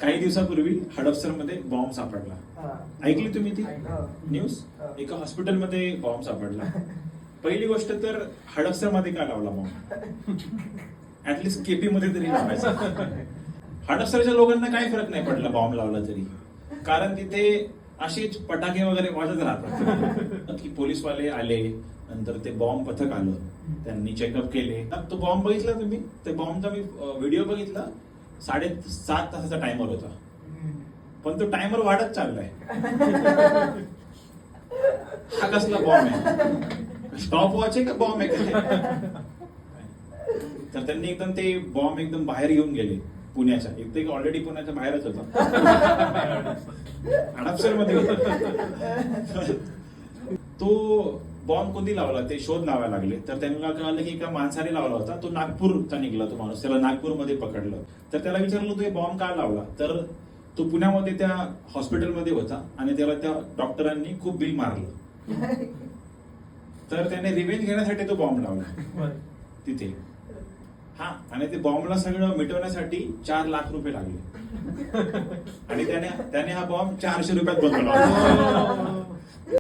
काही दिवसापूर्वी हडपसरमध्ये बॉम्ब सापडला. ऐकली तुम्ही ती न्यूज? एका हॉस्पिटलमध्ये बॉम्ब सापडला. पहिली गोष्ट तर हडपसरमध्ये का लावला बॉम्ब? ऍटलिस्ट केपी मध्ये तरी लावायचा. हडपसरच्या लोकांना काही फरक नाही पडला बॉम्ब लावला तरी, कारण तिथे असेच पटाके वगैरे वाजत राहतात. की पोलीसवाले आले, नंतर ते बॉम्ब पथक आलं, त्यांनी चेकअप केले. तो बॉम्ब बघितला तुम्ही? ते बॉम्बचा मी व्हिडिओ बघितला. 7.5 तासाचा टायमर होता, पण तो टायमर वाढत चाललाय. हा कसला बॉम्ब आहे? स्टॉप वॉच आहे का बॉम्ब आहे? तर त्यांनी एकदम ते बॉम्ब एकदम बाहेर घेऊन गेले पुण्याच्या. एक ऑलरेडी पुण्याच्या बाहेरच होता, हडपसरमध्ये होता. तो बॉम्ब कोणी लावला ते शोध लावायला लागले. तर त्यांना कळालं की एका माणसाने लावला होता. तो नागपूरचा निघाला तो माणूस. त्याला नागपूरमध्ये पकडलं. तर त्याला विचारलं तू हे बॉम्ब का लावला? तर तो पुण्यामध्ये त्या हॉस्पिटलमध्ये होता आणि त्याला त्या डॉक्टरांनी खूप बिल मारलं. तर त्याने रिव्हेंज घेण्यासाठी तो बॉम्ब लावला तिथे. हा, आणि ते बॉम्बला सगळं मिटवण्यासाठी 4 लाख रुपये लागले. आणि त्याने हा बॉम्ब 400 रुपयात बनवला.